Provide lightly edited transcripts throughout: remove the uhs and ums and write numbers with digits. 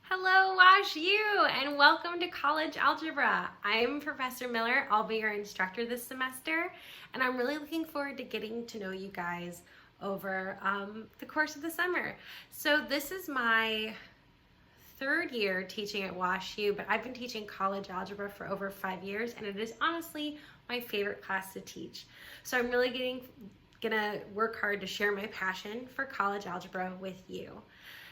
Hello, WashU, and welcome to College Algebra. I'm Professor Miller. I'll be your instructor this semester, and I'm really looking forward to getting to know you guys over the course of the summer. So this is my third year teaching at WashU, but I've been teaching college algebra for over 5 years, and it is honestly my favorite class to teach. So I'm really gonna work hard to share my passion for college algebra with you.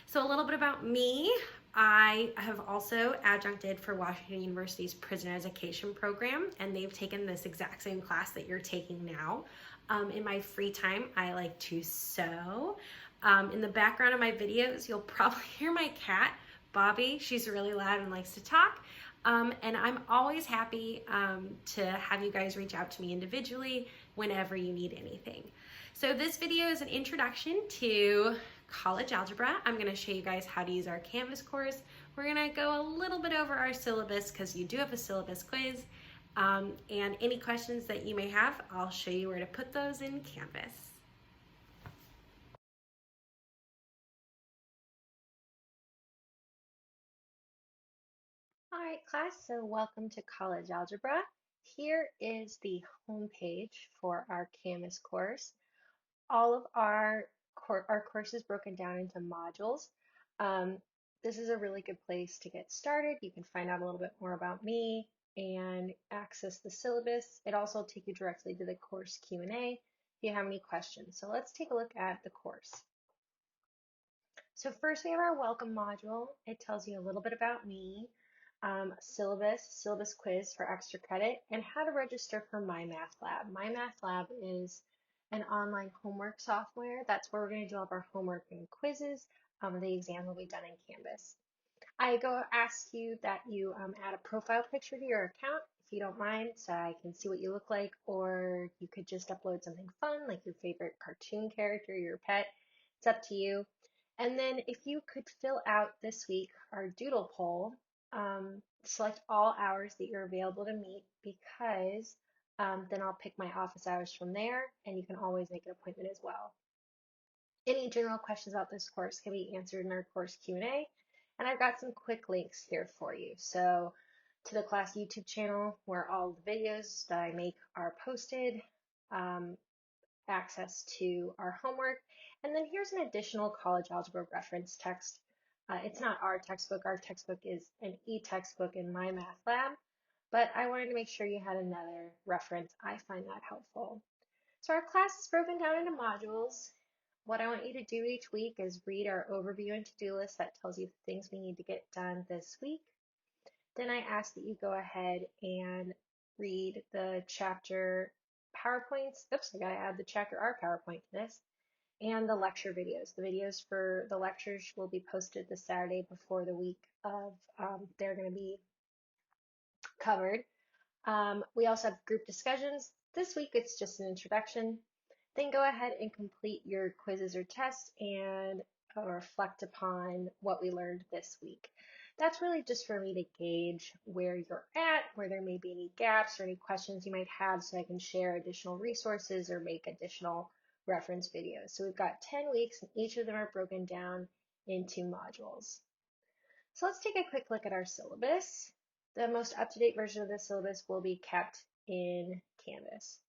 So a little bit about me. I have also adjuncted for Washington University's prison education program, and they've taken this exact same class that you're taking now. In my free time, I like to sew. In the background of my videos, you'll probably hear my cat, Bobby. She's really loud and likes to talk. And I'm always happy to have you guys reach out to me individually whenever you need anything. So this video is an introduction to college algebra. I'm going to show you guys how to use our Canvas course. We're going to go a little bit over our syllabus because you do have a syllabus quiz. And any questions that you may have, I'll show you where to put those in Canvas. All right, class, so welcome to College Algebra. Here is the home page for our Canvas course. All of our course is broken down into modules. This is a really good place to get started. You can find out a little bit more about me and access the syllabus. It also will take you directly to the course Q&A if you have any questions. So let's take a look at the course. So first we have our welcome module. It tells you a little bit about me, syllabus quiz for extra credit, and how to register for My Math Lab. My Math Lab is an online homework software. That's where we're going to do all of our homework and quizzes. The exam will be done in Canvas. I ask you that you add a profile picture to your account if you don't mind, so I can see what you look like, or you could just upload something fun like your favorite cartoon character, your pet. It's up to you. And then if you could fill out this week our doodle poll, select all hours that you're available to meet because then I'll pick my office hours from there, and you can always make an appointment as well. Any general questions about this course can be answered in our course Q&A, and I've got some quick links here for you. So to the class YouTube channel where all the videos that I make are posted, access to our homework, and then here's an additional college algebra reference text. It's not our textbook. Our textbook is an e-textbook in My Math Lab, but I wanted to make sure you had another reference. I find that helpful. So our class is broken down into modules. What I want you to do each week is read our overview and to-do list that tells you the things we need to get done this week. Then I ask that you go ahead and read the chapter PowerPoints. Oops, I gotta add the chapter R PowerPoint to this. And the lecture videos. The videos for the lectures will be posted the Saturday before the week of they're going to be covered. We also have group discussions. This week it's just an introduction. Then go ahead and complete your quizzes or tests and reflect upon what we learned this week. That's really just for me to gauge where you're at, where there may be any gaps or any questions you might have so I can share additional resources or make additional reference videos. So we've got 10 weeks and each of them are broken down into modules. So let's take a quick look at our syllabus. The most up-to-date version of the syllabus will be kept in Canvas.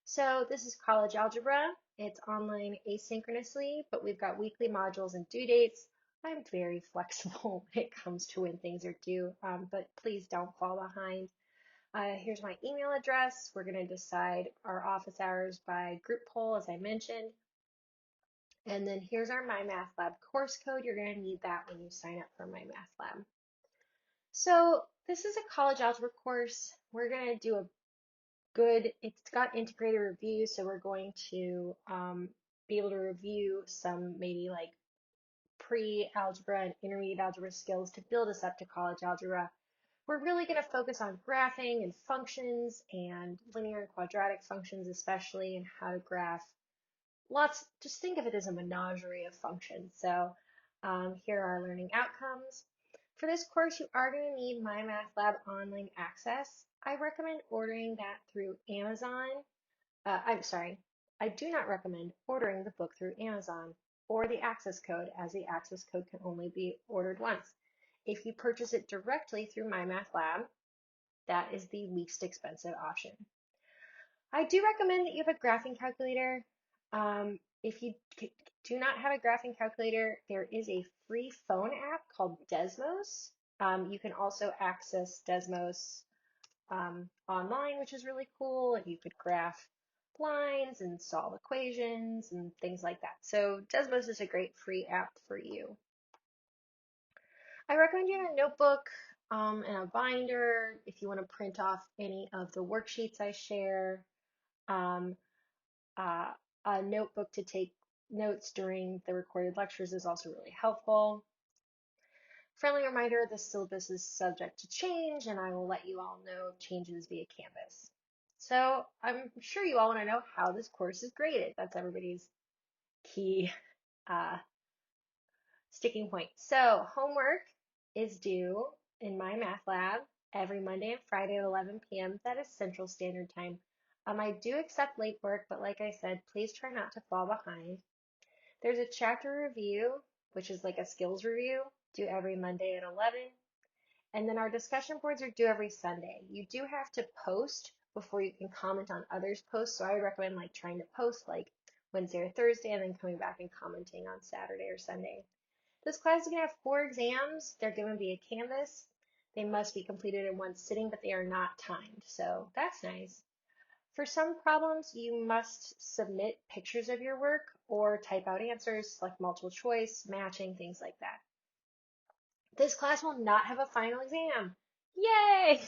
So this is college algebra. It's online asynchronously, but we've got weekly modules and due dates. I'm very flexible when it comes to when things are due, but please don't fall behind. Here's my email address. We're going to decide our office hours by group poll, as I mentioned. And then here's our My Math Lab course code. You're going to need that when you sign up for My Math Lab. So this is a college algebra course. We're going to do it's got integrated review, so we're going to be able to review some maybe like pre-algebra and intermediate algebra skills to build us up to college algebra. We're really going to focus on graphing and functions and linear and quadratic functions especially, and how to graph just think of it as a menagerie of functions. So here are our learning outcomes. For this course, you are going to need My Math Lab online access. I recommend ordering that through Amazon. I do not recommend ordering the book through Amazon or the access code, as the access code can only be ordered once. If you purchase it directly through MyMathLab, that is the least expensive option. I do recommend that you have a graphing calculator. If you do not have a graphing calculator, there is a free phone app called Desmos. You can also access Desmos online, which is really cool. And you could graph lines and solve equations and things like that. So Desmos is a great free app for you. I recommend you have a notebook and a binder if you want to print off any of the worksheets I share. Um, a notebook to take notes during the recorded lectures is also really helpful. Friendly reminder, the syllabus is subject to change, and I will let you all know changes via Canvas. So I'm sure you all want to know how this course is graded. That's everybody's key sticking point. So homework is due in MyMathLab every Monday and Friday at 11 p.m. That is Central Standard Time. I do accept late work, but like I said, please try not to fall behind. There's a chapter review, which is like a skills review, due every Monday at 11. And then our discussion boards are due every Sunday. You do have to post before you can comment on others' posts, so I would recommend like trying to post like Wednesday or Thursday and then coming back and commenting on Saturday or Sunday. This class is going to have 4 exams. They're given via Canvas. They must be completed in one sitting, but they are not timed, so that's nice. For some problems, you must submit pictures of your work or type out answers like multiple choice, matching, things like that. This class will not have a final exam. Yay!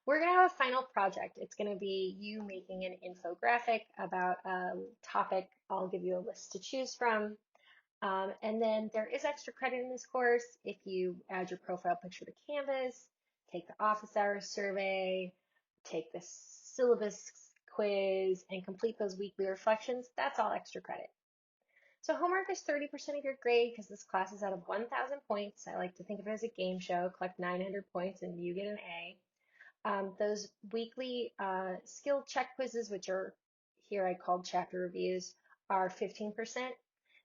We're going to have a final project. It's going to be you making an infographic about a topic. I'll give you a list to choose from. And then there is extra credit in this course if you add your profile picture to Canvas, take the office hours survey, take the syllabus quiz, and complete those weekly reflections. That's all extra credit. So homework is 30% of your grade because this class is out of 1,000 points. I like to think of it as a game show. Collect 900 points and you get an A. Those weekly skill check quizzes, which are here I called chapter reviews, are 15%.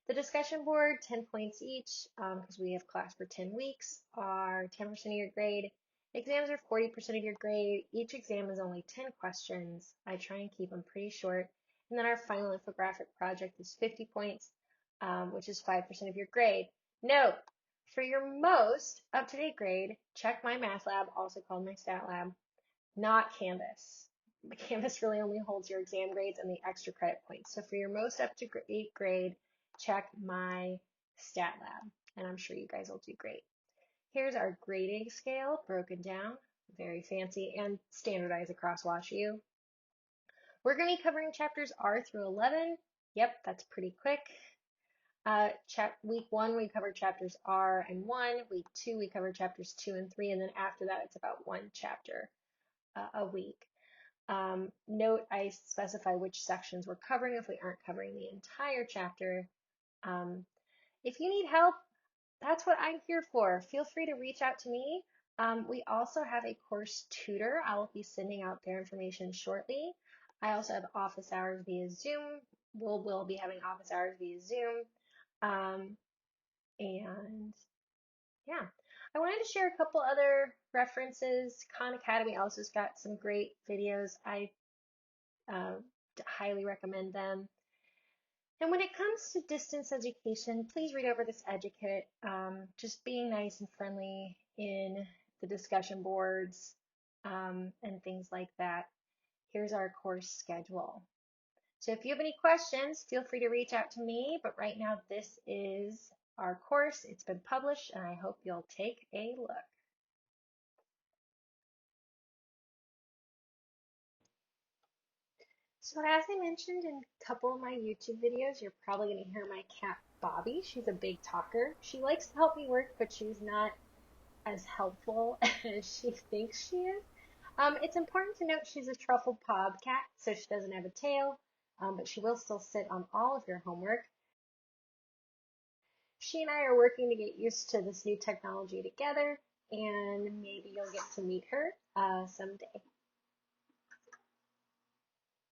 The discussion board, 10 points each, because we have class for 10 weeks, are 10% of your grade. Exams are 40% of your grade. Each exam is only 10 questions. I try and keep them pretty short. And then our final infographic project is 50 points, which is 5% of your grade. Note, for your most up-to-date grade, check MyMathLab, also called my stat lab, not Canvas. Canvas really only holds your exam grades and the extra credit points. So for your most up-to-date grade, check my stat lab, and I'm sure you guys will do great. Here's our grading scale broken down, very fancy and standardized across WashU. We're going to be covering chapters R through 11. Yep, that's pretty quick. Week 1, we covered chapters R and 1. Week 2, we covered chapters 2 and 3, and then after that, it's about 1 chapter a week. Note, I specify which sections we're covering if we aren't covering the entire chapter. If you need help, that's what I'm here for. Feel free to reach out to me. We also have a course tutor. I will be sending out their information shortly. I also have office hours via Zoom. We'll be having office hours via Zoom. And yeah, I wanted to share a couple other references. Khan Academy also has got some great videos. I highly recommend them. And when it comes to distance education, please read over this educate. Just being nice and friendly in the discussion boards and things like that. Here's our course schedule. So if you have any questions, feel free to reach out to me. But right now, this is our course. It's been published, and I hope you'll take a look. So as I mentioned in a couple of my YouTube videos, you're probably going to hear my cat Bobby. She's a big talker. She likes to help me work, but she's not as helpful as she thinks she is. It's important to note she's a truffled pod cat, so she doesn't have a tail, but she will still sit on all of your homework. She and I are working to get used to this new technology together, and maybe you'll get to meet her someday.